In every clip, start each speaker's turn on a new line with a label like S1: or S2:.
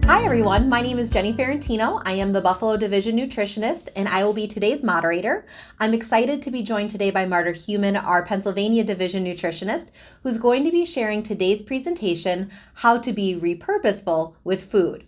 S1: Hi everyone, my name is Jenny Ferrantino. I am the Buffalo Division Nutritionist and I will be today's moderator. I'm excited to be joined today by Marda Heuman, our Pennsylvania Division Nutritionist, who's going to be sharing today's presentation, How to be Repurposeful with Food.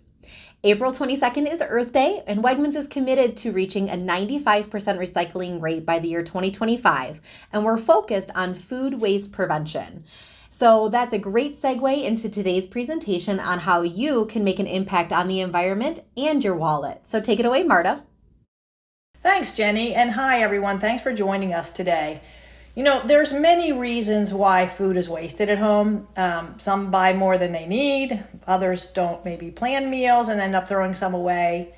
S1: April 22nd is Earth Day, and Wegmans is committed to reaching a 95% recycling rate by the year 2025, and we're focused on food waste prevention. So that's a great segue into today's presentation on how you can make an impact on the environment and your wallet. So take it away, Marda.
S2: Thanks, Jenny, and hi everyone. Thanks for joining us today. You know, there's many reasons why food is wasted at home. Some buy more than they need. Others don't maybe plan meals and end up throwing some away.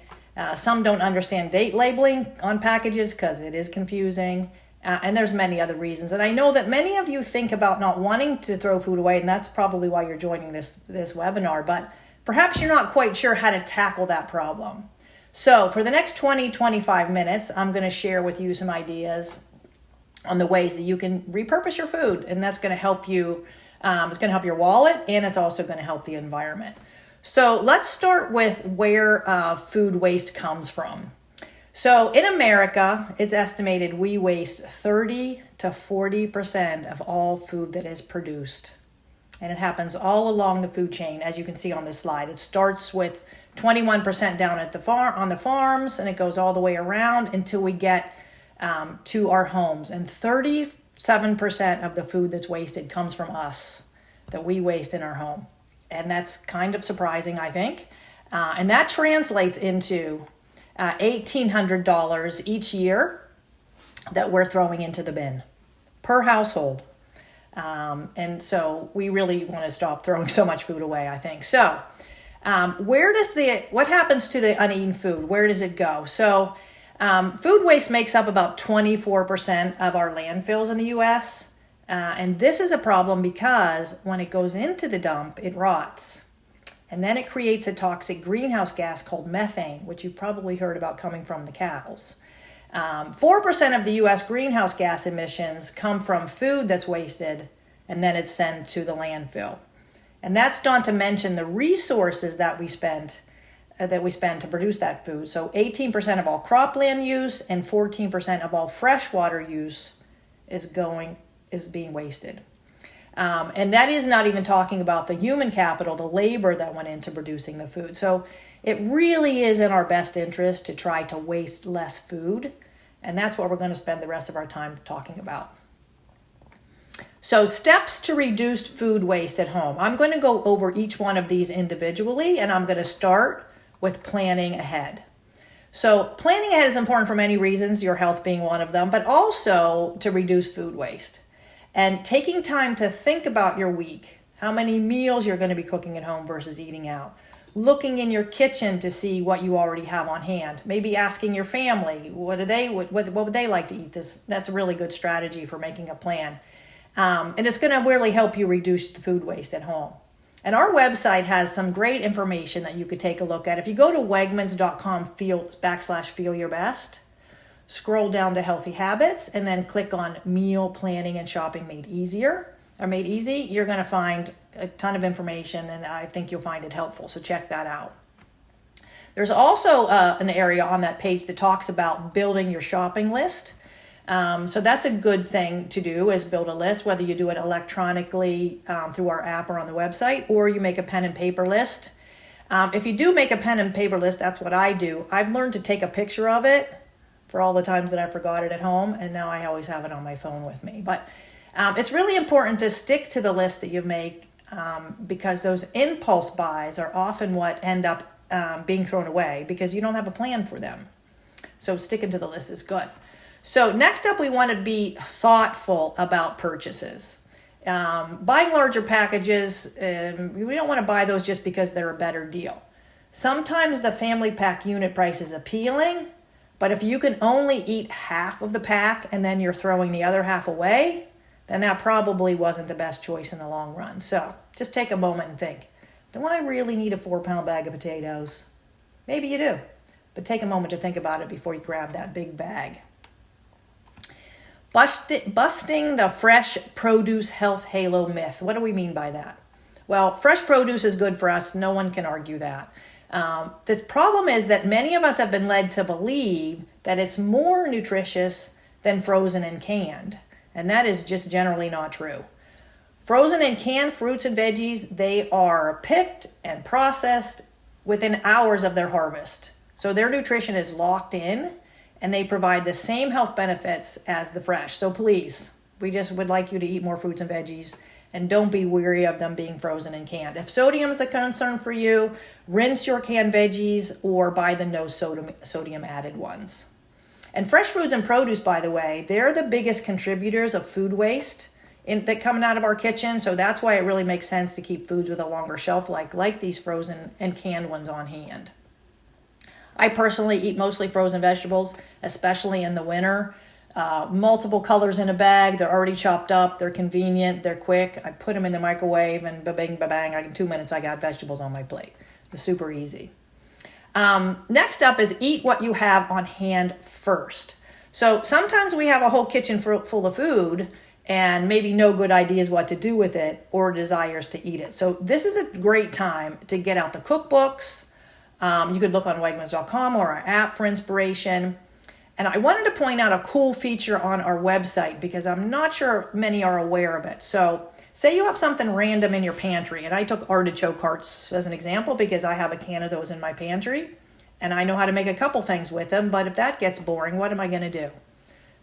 S2: Some don't understand date labeling on packages because it is confusing. And there's many other reasons. And I know that many of you think about not wanting to throw food away, and that's probably why you're joining this webinar, but perhaps you're not quite sure how to tackle that problem. So for the next 25 minutes, I'm going to share with you some ideas on the ways that you can repurpose your food, and that's going to help you. It's going to help your wallet, and it's also going to help the environment. So let's start with where food waste comes from. So in America, it's estimated we waste 30 to 40% of all food that is produced. And it happens all along the food chain, as you can see on this slide. It starts with 21% down at on the farms, and it goes all the way around until we get to our homes. And 37% of the food that's wasted comes from us, that we waste in our home. And that's kind of surprising, I think. And that translates into $1,800 each year that we're throwing into the bin per household. And so we really want to stop throwing so much food away, I think. So what happens to the uneaten food? Where does it go? So food waste makes up about 24% of our landfills in the U.S. And this is a problem because when it goes into the dump, it rots. And then it creates a toxic greenhouse gas called methane, which you've probably heard about coming from the cows. 4% of the U.S. greenhouse gas emissions come from food that's wasted, and then it's sent to the landfill. And that's not to mention the resources that we spend to produce that food. So 18% of all cropland use and 14% of all freshwater use is being wasted. And that is not even talking about the human capital, the labor that went into producing the food. So it really is in our best interest to try to waste less food. And that's what we're going to spend the rest of our time talking about. So steps to reduce food waste at home. I'm going to go over each one of these individually, and I'm going to start with planning ahead. So planning ahead is important for many reasons, your health being one of them, but also to reduce food waste. And taking time to think about your week, how many meals you're going to be cooking at home versus eating out. Looking in your kitchen to see what you already have on hand. Maybe asking your family, what would they like to eat? That's a really good strategy for making a plan. And it's going to really help you reduce the food waste at home. And our website has some great information that you could take a look at. If you go to wegmans.com/feel your best, scroll down to healthy habits and then click on meal planning and shopping made easy. You're going to find a ton of information, and I think you'll find it helpful. So check that out. There's also an area on that page that talks about building your shopping list. So that's a good thing to do, is build a list, whether you do it electronically through our app or on the website, or you make a pen and paper list. If you do make a pen and paper list, that's what I do. I've learned to take a picture of it for all the times that I forgot it at home, and now I always have it on my phone with me. But it's really important to stick to the list that you make because those impulse buys are often what end up being thrown away because you don't have a plan for them. So sticking to the list is good. So next up, we want to be thoughtful about purchases. Buying larger packages, we don't want to buy those just because they're a better deal. Sometimes the family pack unit price is appealing, but if you can only eat half of the pack and then you're throwing the other half away, then that probably wasn't the best choice in the long run. So just take a moment and think, do I really need a 4-pound bag of potatoes? Maybe you do, but take a moment to think about it before you grab that big bag. Busting the fresh produce health halo myth. What do we mean by that? Well, fresh produce is good for us. No one can argue that. The problem is that many of us have been led to believe that it's more nutritious than frozen and canned. And that is just generally not true. Frozen and canned fruits and veggies, they are picked and processed within hours of their harvest. So their nutrition is locked in and they provide the same health benefits as the fresh. So please, we just would like you to eat more fruits and veggies and don't be weary of them being frozen and canned. If sodium is a concern for you, rinse your canned veggies or buy the no sodium added ones. And fresh foods and produce, by the way, they're the biggest contributors of food waste that coming out of our kitchen. So that's why it really makes sense to keep foods with a longer shelf life, like these frozen and canned ones on hand. I personally eat mostly frozen vegetables, especially in the winter. Multiple colors in a bag. They're already chopped up. They're convenient. They're quick. I put them in the microwave and ba-bing, ba-bang. In 2 minutes, I got vegetables on my plate. It's super easy. Next up is eat what you have on hand first. So sometimes we have a whole kitchen full of food and maybe no good ideas what to do with it or desires to eat it. So this is a great time to get out the cookbooks. You could look on Wegmans.com or our app for inspiration. And I wanted to point out a cool feature on our website because I'm not sure many are aware of it. So say you have something random in your pantry, and I took artichoke hearts as an example because I have a can of those in my pantry and I know how to make a couple things with them, but if that gets boring, what am I going to do?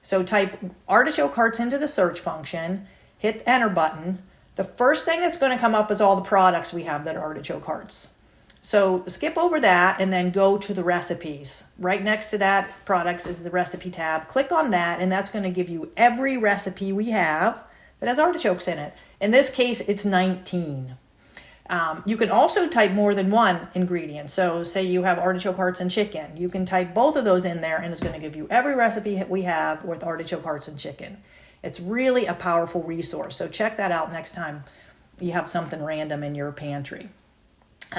S2: So type artichoke hearts into the search function, hit the enter button. The first thing that's going to come up is all the products we have that are artichoke hearts. So skip over that and then go to the recipes. Right next to that products is the recipe tab. Click on that and that's going to give you every recipe we have that has artichokes in it. In this case, it's 19. You can also type more than one ingredient. So say you have artichoke hearts and chicken. You can type both of those in there and it's going to give you every recipe we have with artichoke hearts and chicken. It's really a powerful resource. So check that out next time you have something random in your pantry.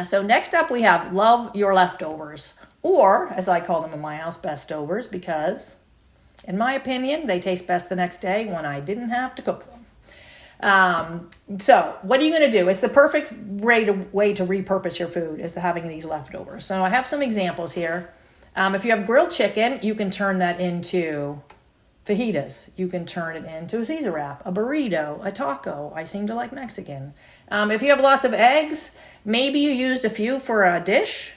S2: So next up we have love your leftovers, or as I call them in my house, bestovers, because in my opinion, they taste best the next day when I didn't have to cook them. So what are you going to do? It's the perfect way to repurpose your food is to having these leftovers. So I have some examples here. If you have grilled chicken, you can turn that into fajitas. You can turn it into a Caesar wrap, a burrito, a taco. I seem to like Mexican. If you have lots of eggs, maybe you used a few for a dish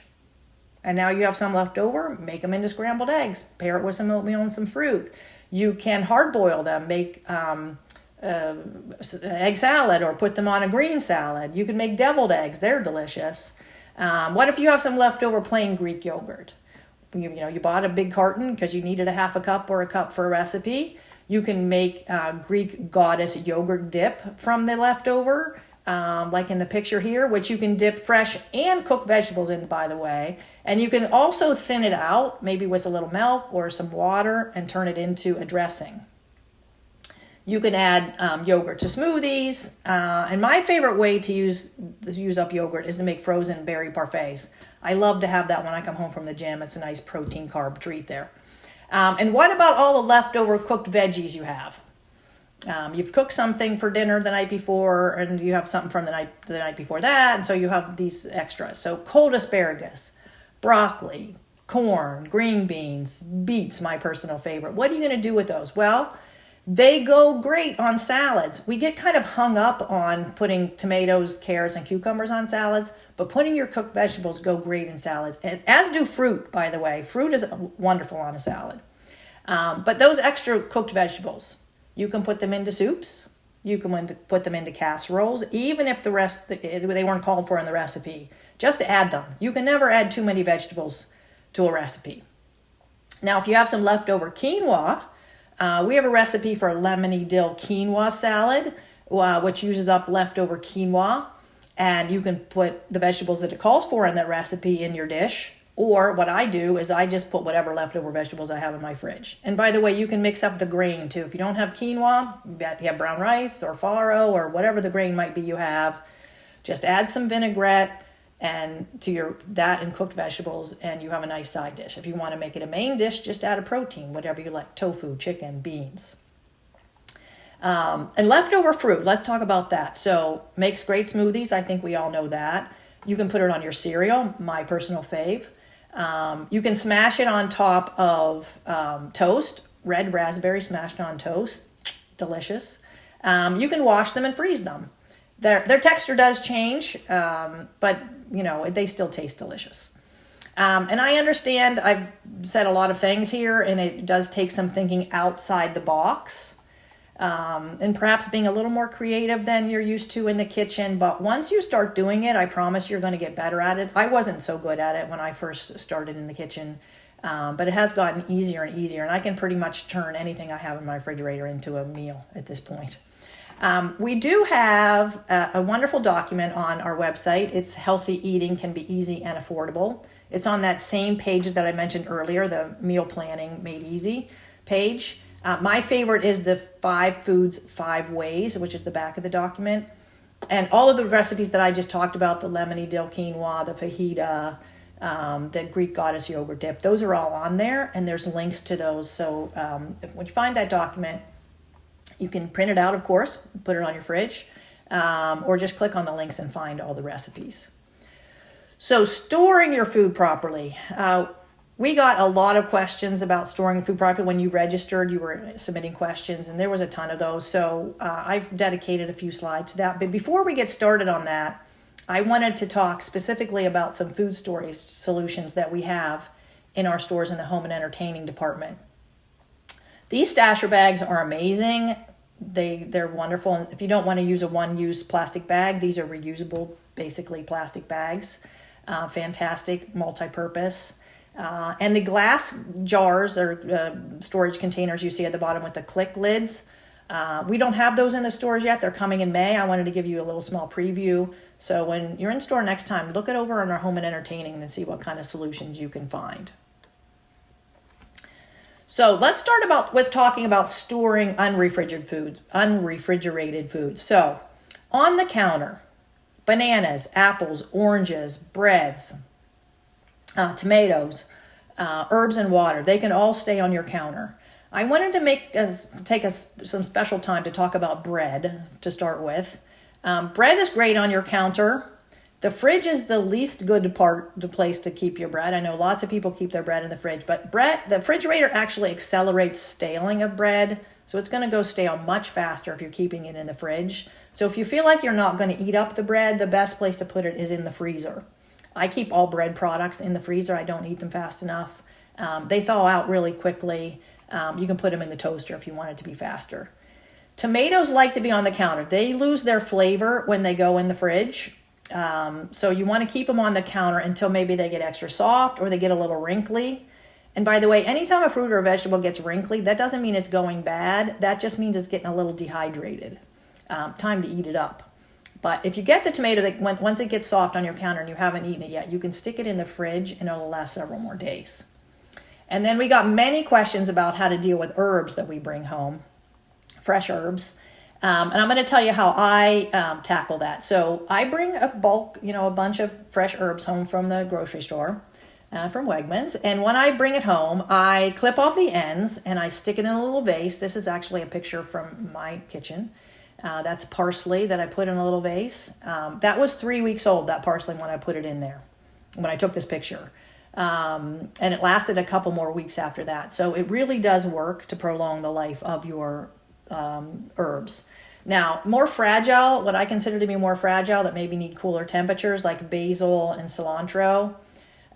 S2: and now you have some left over, make them into scrambled eggs, pair it with some oatmeal and some fruit. You can hard boil them, make egg salad or put them on a green salad. You can make deviled eggs. They're delicious. What if you have some leftover plain Greek yogurt? You bought a big carton because you needed a half a cup or a cup for a recipe. You can make Greek goddess yogurt dip from the leftover, like in the picture here, which you can dip fresh and cooked vegetables in, by the way. And you can also thin it out, maybe with a little milk or some water, and turn it into a dressing. You can add yogurt to smoothies. And my favorite way to use up yogurt is to make frozen berry parfaits. I love to have that when I come home from the gym. It's a nice protein carb treat there. And what about all the leftover cooked veggies you have? You've cooked something for dinner the night before, and you have something from the night before that, and so you have these extras. So cold asparagus, broccoli, corn, green beans, beets, my personal favorite. What are you going to do with those? Well, they go great on salads. We get kind of hung up on putting tomatoes, carrots, and cucumbers on salads, but putting your cooked vegetables go great in salads, as do fruit, by the way. Fruit is wonderful on a salad. But those extra cooked vegetables, you can put them into soups. You can put them into casseroles, even if they weren't called for in the recipe, just to add them. You can never add too many vegetables to a recipe. Now, if you have some leftover quinoa, we have a recipe for a lemony dill quinoa salad, which uses up leftover quinoa. And you can put the vegetables that it calls for in that recipe in your dish. Or what I do is I just put whatever leftover vegetables I have in my fridge. And by the way, you can mix up the grain too. If you don't have quinoa, you have brown rice or farro or whatever the grain might be you have, just add some vinaigrette and to that and cooked vegetables, and you have a nice side dish. If you want to make it a main dish, just add a protein, whatever you like, tofu, chicken, beans. And leftover fruit, let's talk about that. So makes great smoothies. I think we all know that. You can put it on your cereal, my personal fave. You can smash it on top of toast, red raspberry smashed on toast, delicious. You can wash them and freeze them. Their texture does change, but they still taste delicious. And I understand I've said a lot of things here, and it does take some thinking outside the box, and perhaps being a little more creative than you're used to in the kitchen. But once you start doing it, I promise you're going to get better at it. I wasn't so good at it when I first started in the kitchen, but it has gotten easier and easier, and I can pretty much turn anything I have in my refrigerator into a meal at this point. We do have a wonderful document on our website. It's Healthy Eating Can Be Easy and Affordable. It's on that same page that I mentioned earlier, the Meal Planning Made Easy page. My favorite is the 5 Foods, 5 Ways, which is the back of the document. And all of the recipes that I just talked about, the lemony dill quinoa, the fajita, the Greek goddess yogurt dip, those are all on there, and there's links to those. So when you find that document, you can print it out, of course, put it on your fridge, or just click on the links and find all the recipes. So storing your food properly. We got a lot of questions about storing food properly. When you registered, you were submitting questions, and there was a ton of those. So I've dedicated a few slides to that. But before we get started on that, I wanted to talk specifically about some food storage solutions that we have in our stores in the home and entertaining department. These stasher bags are amazing. They're wonderful. And if you don't want to use a one-use plastic bag, these are reusable, basically plastic bags. Fantastic, multi-purpose. And the glass jars or storage containers you see at the bottom with the click lids, we don't have those in the stores yet. They're coming in May. I wanted to give you a little small preview. So when you're in store next time, look it over on our home and entertaining and see what kind of solutions you can find. So let's start with talking about storing unrefrigerated foods. So on the counter, bananas, apples, oranges, breads, tomatoes, herbs and water, they can all stay on your counter. I wanted to take some special time to talk about bread to start with. Bread is great on your counter. The fridge is the least good the place to keep your bread. I know lots of people keep their bread in the fridge, but the refrigerator actually accelerates staling of bread. So it's going to go stale much faster if you're keeping it in the fridge. So if you feel like you're not going to eat up the bread, the best place to put it is in the freezer. I keep all bread products in the freezer. I don't eat them fast enough. They thaw out really quickly. You can put them in the toaster if you want it to be faster. Tomatoes like to be on the counter. They lose their flavor when they go in the fridge. So you want to keep them on the counter until maybe they get extra soft or they get a little wrinkly. And by the way, anytime a fruit or a vegetable gets wrinkly, that doesn't mean it's going bad. That just means it's getting a little dehydrated. Time to eat it up. But if you get the tomato, once it gets soft on your counter and you haven't eaten it yet, you can stick it in the fridge and it'll last several more days. And then we got many questions about how to deal with herbs that we bring home, fresh herbs. And I'm going to tell you how I tackle that. So I bring a bunch of fresh herbs home from the grocery store, from Wegmans. And when I bring it home, I clip off the ends and I stick it in a little vase. This is actually a picture from my kitchen. That's parsley that I put in a little vase. That was 3 weeks old, that parsley, when I put it in there, when I took this picture. And it lasted a couple more weeks after that. So it really does work to prolong the life of your herbs. Now, more fragile, what I consider to be more fragile that maybe need cooler temperatures, like basil and cilantro.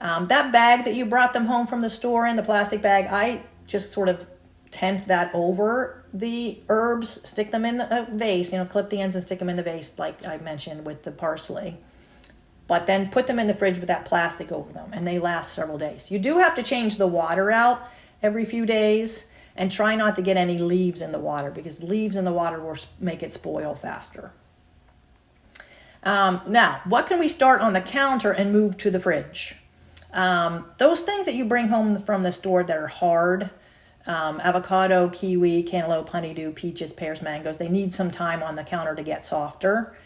S2: That bag that you brought them home from the store in, the plastic bag, I just sort of tent that over the herbs, stick them in a vase, clip the ends and stick them in the vase like I mentioned with the parsley. But then put them in the fridge with that plastic over them, and they last several days. You do have to change the water out every few days, and try not to get any leaves in the water, because leaves in the water will make it spoil faster. Now, what can we start on the counter and move to the fridge? Those things that you bring home from the store that are hard, avocado, kiwi, cantaloupe, honeydew, peaches, pears, mangoes, they need some time on the counter to get softer.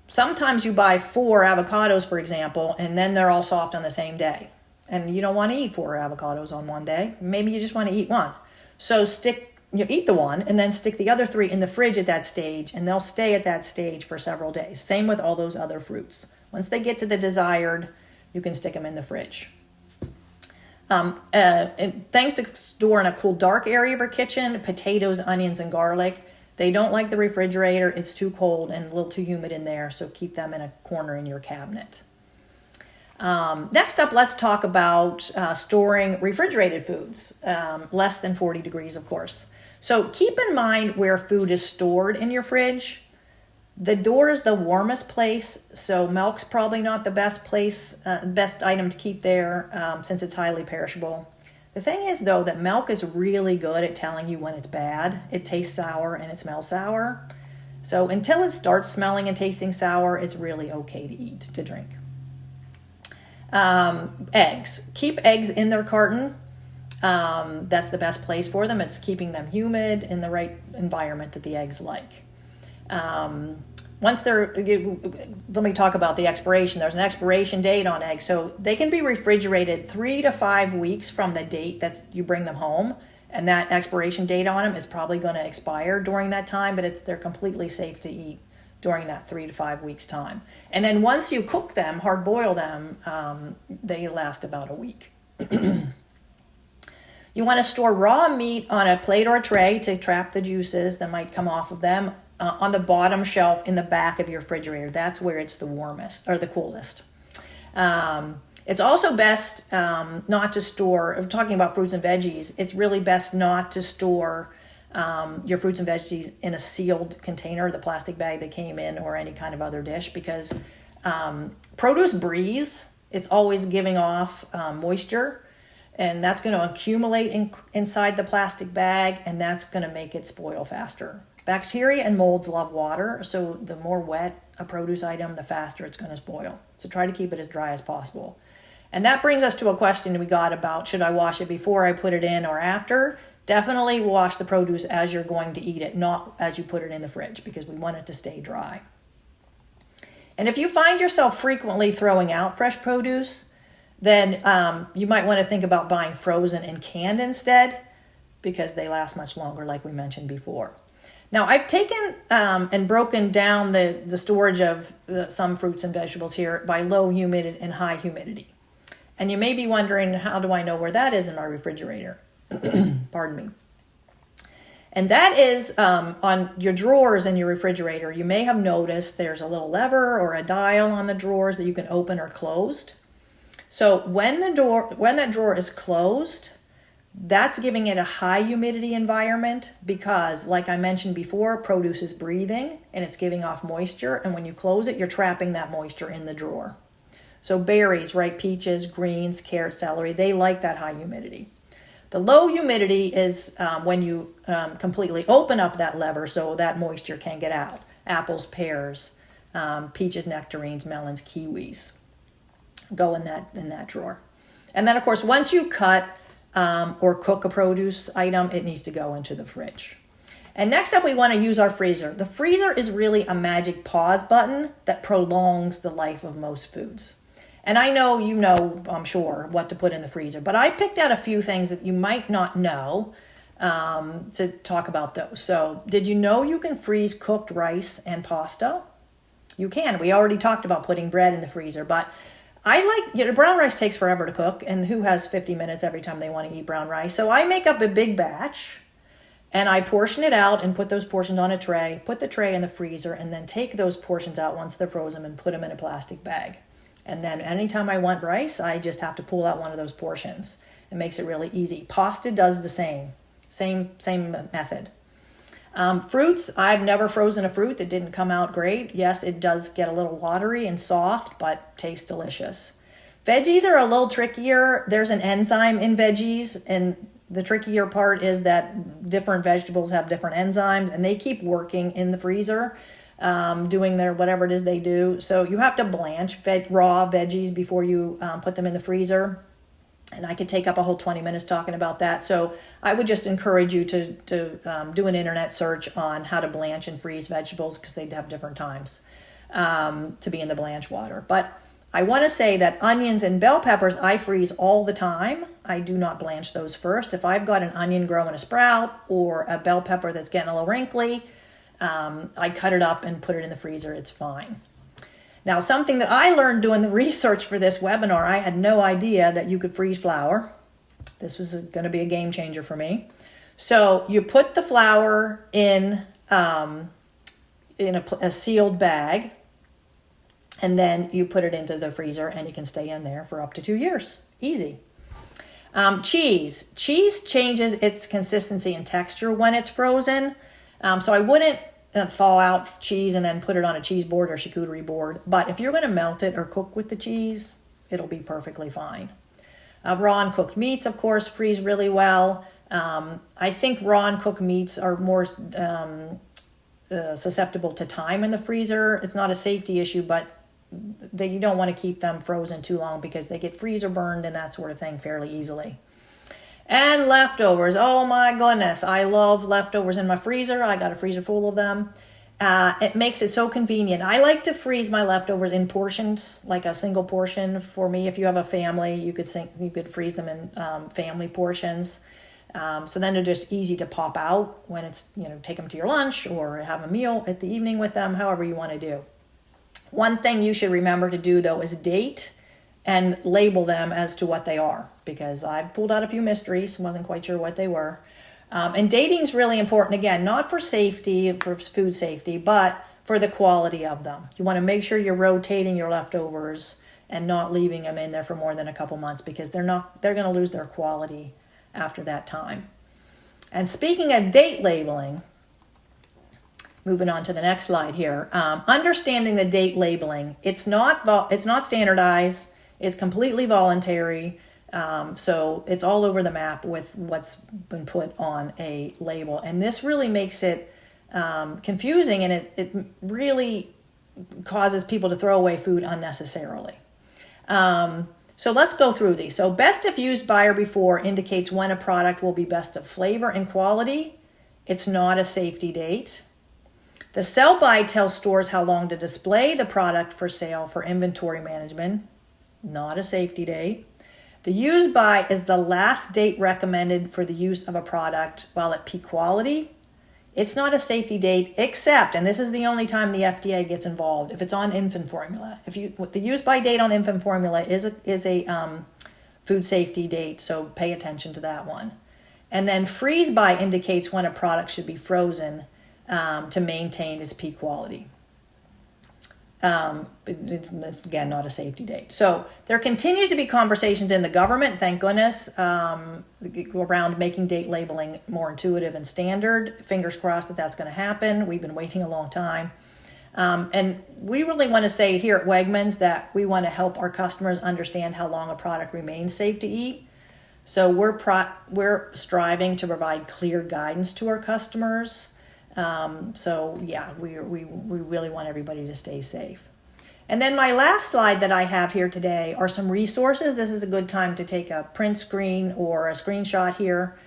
S2: Sometimes you buy 4 avocados, for example, and then they're all soft on the same day. And you don't want to eat 4 avocados on one day. Maybe you just want to eat 1. So stick you eat the one and then stick the other 3 in the fridge at that stage, and they'll stay at that stage for several days. Same with all those other fruits. Once they get to the desired, you can stick them in the fridge. And things to store in a cool, dark area of your kitchen: potatoes, onions, and garlic. They don't like the refrigerator. It's too cold and a little too humid in there, so keep them in a corner in your cabinet. Next up, let's talk about storing refrigerated foods, less than 40 degrees, of course. So keep in mind where food is stored in your fridge. The door is the warmest place, so milk's probably not the best place, best item to keep there, since it's highly perishable. The thing is, though, that milk is really good at telling you when it's bad. It tastes sour and it smells sour. So until it starts smelling and tasting sour, it's really okay to eat, to drink. Eggs. Keep eggs in their carton. That's the best place for them. It's keeping them humid in the right environment that the eggs like. Let me talk about the expiration. There's an expiration date on eggs. So they can be refrigerated 3 to 5 weeks from the date that you bring them home. And that expiration date on them is probably going to expire during that time, but they're completely safe to eat during that 3 to 5 weeks time. And then once you cook them, hard boil them, they last about a week. You want to store raw meat on a plate or a tray to trap the juices that might come off of them. On the bottom shelf in the back of your refrigerator. That's where it's the warmest or the coolest. It's also best not to store, if we're talking about fruits and veggies, it's really best not to store your fruits and veggies in a sealed container, the plastic bag they came in, or any kind of other dish, because produce breathes. It's always giving off moisture, and that's going to accumulate inside the plastic bag, and that's going to make it spoil faster. Bacteria and molds love water, so the more wet a produce item, the faster it's going to spoil. So try to keep it as dry as possible. And that brings us to a question we got about, should I wash it before I put it in or after? Definitely wash the produce as you're going to eat it, not as you put it in the fridge, because we want it to stay dry. And if you find yourself frequently throwing out fresh produce, then you might want to think about buying frozen and canned instead, because they last much longer, like we mentioned before. Now, I've taken and broken down the storage of some fruits and vegetables here by low humidity and high humidity. And you may be wondering, how do I know where that is in my refrigerator? Pardon me. And that is on your drawers in your refrigerator. You may have noticed there's a little lever or a dial on the drawers that you can open or closed. So when that drawer is closed, that's giving it a high humidity environment because, like I mentioned before, produce is breathing and it's giving off moisture. And when you close it, you're trapping that moisture in the drawer. So berries, ripe peaches, greens, carrots, celery, they like that high humidity. The low humidity is when you completely open up that lever so that moisture can get out. Apples, pears, peaches, nectarines, melons, kiwis go in that drawer. And then, of course, once you cut or cook a produce item, it needs to go into the fridge. And next up, we want to use our freezer. The freezer is really a magic pause button that prolongs the life of most foods. And I know you know, I'm sure, what to put in the freezer, but I picked out a few things that you might not know to talk about those. So did you know you can freeze cooked rice and pasta? You can. We already talked about putting bread in the freezer, but brown rice takes forever to cook, and who has 50 minutes every time they want to eat brown rice? So I make up a big batch, and I portion it out and put those portions on a tray, put the tray in the freezer, and then take those portions out once they're frozen and put them in a plastic bag. And then anytime I want rice, I just have to pull out one of those portions. It makes it really easy. Pasta does the same method. Fruits, I've never frozen a fruit that didn't come out great. Yes, it does get a little watery and soft, but tastes delicious. Veggies are a little trickier. There's an enzyme in veggies, and the trickier part is that different vegetables have different enzymes, and they keep working in the freezer, doing their whatever it is they do. So you have to blanch raw veggies before you put them in the freezer. And I could take up a whole 20 minutes talking about that. So I would just encourage you to do an internet search on how to blanch and freeze vegetables, because they have different times to be in the blanch water. But I want to say that onions and bell peppers I freeze all the time. I do not blanch those first. If I've got an onion growing a sprout or a bell pepper that's getting a little wrinkly, I cut it up and put it in the freezer. It's fine. Now, something that I learned doing the research for this webinar, I had no idea that you could freeze flour. This was going to be a game changer for me. So you put the flour in a sealed bag, and then you put it into the freezer, and it can stay in there for up to 2 years. Easy. Cheese. Cheese changes its consistency and texture when it's frozen. So I wouldn't thaw out cheese and then put it on a cheese board or charcuterie board. But if you're going to melt it or cook with the cheese, it'll be perfectly fine. Raw and cooked meats, of course, freeze really well. I think raw and cooked meats are more susceptible to time in the freezer. It's not a safety issue, but you don't want to keep them frozen too long because they get freezer burned and that sort of thing fairly easily. And leftovers. Oh my goodness. I love leftovers in my freezer. I got a freezer full of them. It makes it so convenient. I like to freeze my leftovers in portions, like a single portion. For me, if you have a family, you could freeze them in family portions. So then they're just easy to pop out when it's, take them to your lunch or have a meal at the evening with them, however you want to do. One thing you should remember to do, though, is date and label them as to what they are, because I pulled out a few mysteries, wasn't quite sure what they were. And dating is really important, again, not for safety, for food safety, but for the quality of them. You want to make sure you're rotating your leftovers and not leaving them in there for more than a couple months, because they're going to lose their quality after that time. And speaking of date labeling, moving on to the next slide here, understanding the date labeling, it's not standardized. It's completely voluntary, so it's all over the map with what's been put on a label. And this really makes it confusing, and it really causes people to throw away food unnecessarily. So let's go through these. So best if used by or before indicates when a product will be best of flavor and quality. It's not a safety date. The sell by tells stores how long to display the product for sale for inventory management. Not a safety date. The use by is the last date recommended for the use of a product while at peak quality. It's not a safety date, except, and this is the only time the FDA gets involved, if it's on infant formula. The use by date on infant formula is a food safety date, so pay attention to that one. And then freeze by indicates when a product should be frozen to maintain its peak quality. It's again not a safety date. So there continues to be conversations in the government, thank goodness, around making date labeling more intuitive and standard. Fingers crossed that that's going to happen. We've been waiting a long time. And we really want to say here at Wegmans that we want to help our customers understand how long a product remains safe to eat. So we're striving to provide clear guidance to our customers. We really want everybody to stay safe. And then my last slide that I have here today are some resources. This is a good time to take a print screen or a screenshot here.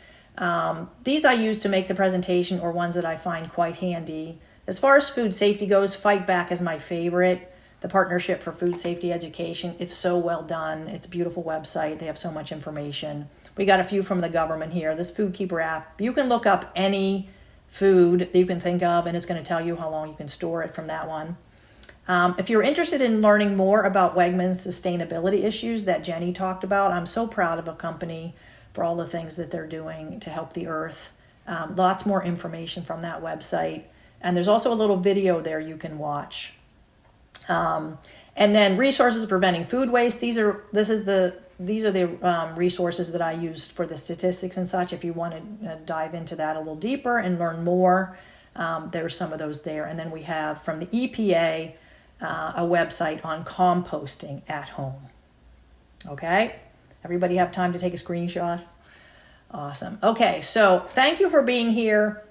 S2: These I use to make the presentation, or ones that I find quite handy. As far as food safety goes, Fight Back is my favorite. The Partnership for Food Safety Education. It's so well done. It's a beautiful website. They have so much information. We got a few from the government here. This Food Keeper app, you can look up any food that you can think of, and it's going to tell you how long you can store it from that one. If you're interested in learning more about Wegmans' sustainability issues that Jenny talked about, I'm so proud of a company for all the things that they're doing to help the earth. Lots more information from that website. And there's also a little video there you can watch. And then resources preventing food waste. These are the resources that I used for the statistics and such. If you want to dive into that a little deeper and learn more, there's some of those there. And then we have from the EPA a website on composting at home. Okay, everybody have time to take a screenshot? Awesome. Okay, so thank you for being here.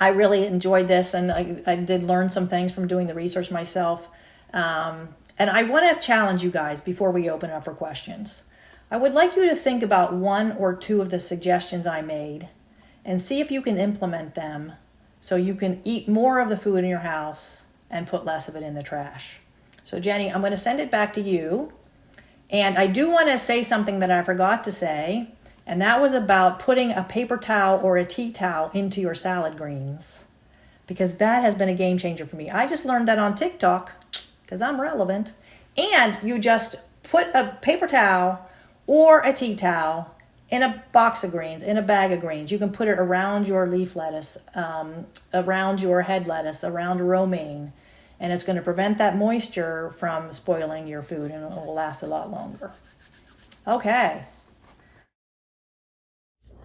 S2: I really enjoyed this, and I did learn some things from doing the research myself. And I want to challenge you guys before we open up for questions. I would like you to think about one or two of the suggestions I made and see if you can implement them so you can eat more of the food in your house and put less of it in the trash. So Jenny, I'm going to send it back to you. And I do want to say something that I forgot to say, and that was about putting a paper towel or a tea towel into your salad greens, because that has been a game changer for me. I just learned that on TikTok because I'm relevant. And you just put a paper towel or a tea towel in a box of greens, in a bag of greens. You can put it around your leaf lettuce, around your head lettuce, around romaine, and it's going to prevent that moisture from spoiling your food, and it will last a lot longer. Okay.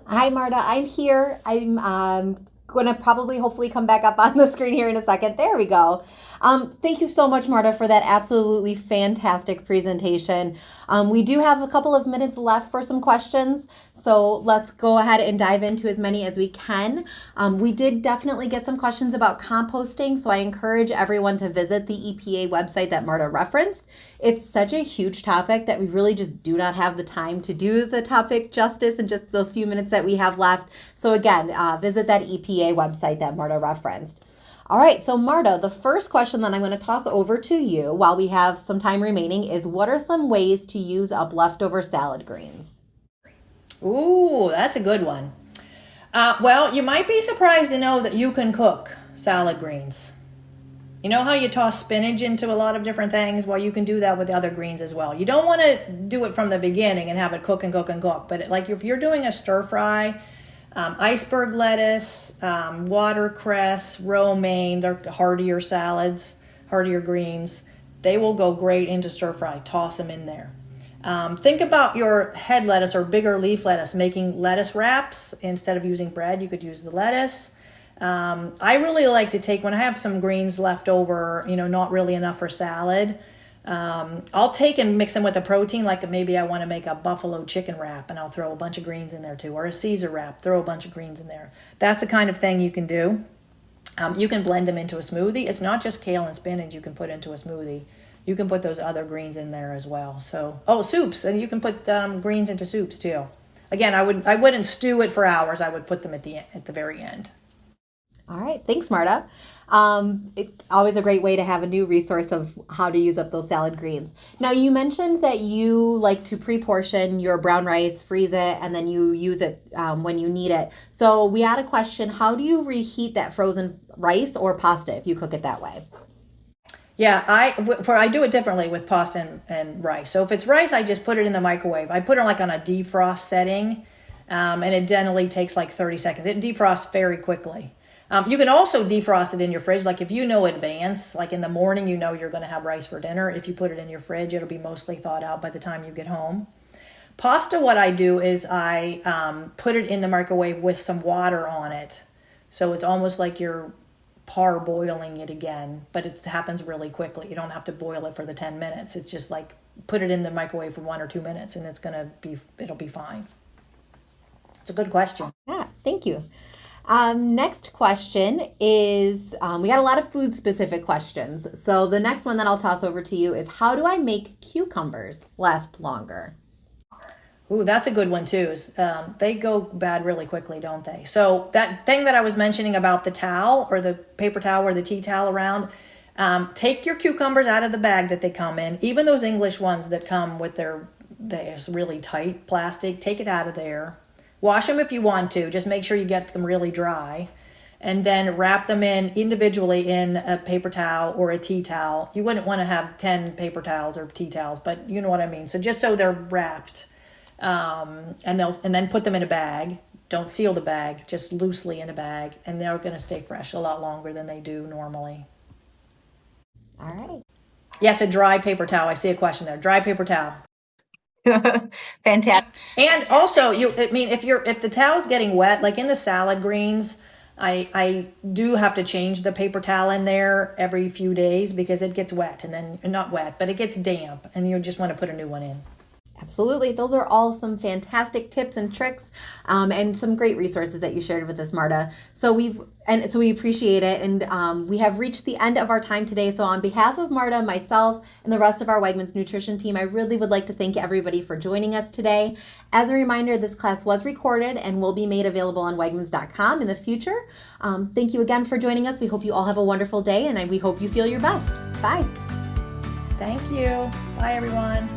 S1: Hi, Marta. I'm here. I'm going to probably hopefully come back up on the screen here in a second. There we go. Thank you so much, Marta, for that absolutely fantastic presentation. We do have a couple of minutes left for some questions, so let's go ahead and dive into as many as we can. We did definitely get some questions about composting, so I encourage everyone to visit the EPA website that Marta referenced. It's such a huge topic that we really just do not have the time to do the topic justice in just the few minutes that we have left. So again, visit that EPA website that Marta referenced. All right, so Marta, the first question that I'm going to toss over to you while we have some time remaining is, what are some ways to use up leftover salad greens?
S2: Ooh, that's a good one. Well, you might be surprised to know that you can cook salad greens. You know how you toss spinach into a lot of different things? Well, you can do that with the other greens as well. You don't want to do it from the beginning and have it cook and cook and cook. But like if you're doing a stir fry, iceberg lettuce, watercress, romaine, they're hardier salads, hardier greens. They will go great into stir fry. Toss them in there. Think about your head lettuce or bigger leaf lettuce, making lettuce wraps. Instead of using bread, you could use the lettuce. I really like to take, when I have some greens left over, not really enough for salad, I'll take and mix them with a protein, like maybe I want to make a buffalo chicken wrap, and I'll throw a bunch of greens in there too, or a Caesar wrap, throw a bunch of greens in there. That's the kind of thing you can do. You can blend them into a smoothie. It's not just kale and spinach you can put into a smoothie. You can put those other greens in there as well. So, soups, and you can put greens into soups too. Again, I wouldn't stew it for hours. I would put them at the very end.
S1: All right, thanks, Marta. It's always a great way to have a new resource of how to use up those salad greens. Now, you mentioned that you like to pre-portion your brown rice, freeze it, and then you use it when you need it. So we had a question, how do you reheat that frozen rice or pasta if you cook it that way?
S2: Yeah, I do it differently with pasta and rice. So if it's rice, I just put it in the microwave. I put it like on a defrost setting, and it generally takes like 30 seconds. It defrosts very quickly. You can also defrost it in your fridge. Like if you know advance, like in the morning, you're going to have rice for dinner. If you put it in your fridge, it'll be mostly thawed out by the time you get home. Pasta, what I do is I put it in the microwave with some water on it. So it's almost like you're parboiling it again, but it happens really quickly. You don't have to boil it for the 10 minutes. It's just like put it in the microwave for 1 or 2 minutes and it'll be fine. It's a good question.
S1: Yeah, thank you. Next question is, we got a lot of food specific questions. So the next one that I'll toss over to you is, how do I make cucumbers last longer?
S2: Ooh, that's a good one too. They go bad really quickly, don't they? So that thing that I was mentioning about the towel or the paper towel or the tea towel around, take your cucumbers out of the bag that they come in. Even those English ones that come with their really tight plastic, take it out of there. Wash them if you want to. Just make sure you get them really dry. And then wrap them individually in a paper towel or a tea towel. You wouldn't want to have 10 paper towels or tea towels, but you know what I mean. So just so they're wrapped. And then put them in a bag. Don't seal the bag, just loosely in a bag. And they're going to stay fresh a lot longer than they do normally.
S1: All right.
S2: Yes, a dry paper towel. I see a question there. Dry paper towel.
S1: Fantastic.
S2: And also, if the towel's getting wet, like in the salad greens, I do have to change the paper towel in there every few days because it gets wet, and then not wet, but it gets damp, and you just want to put a new one in.
S1: Absolutely. Those are all some fantastic tips and tricks, and some great resources that you shared with us, Marta. So we appreciate it. And we have reached the end of our time today. So on behalf of Marta, myself, and the rest of our Wegmans Nutrition team, I really would like to thank everybody for joining us today. As a reminder, this class was recorded and will be made available on Wegmans.com in the future. Thank you again for joining us. We hope you all have a wonderful day, and we hope you feel your best. Bye.
S2: Thank you. Bye, everyone.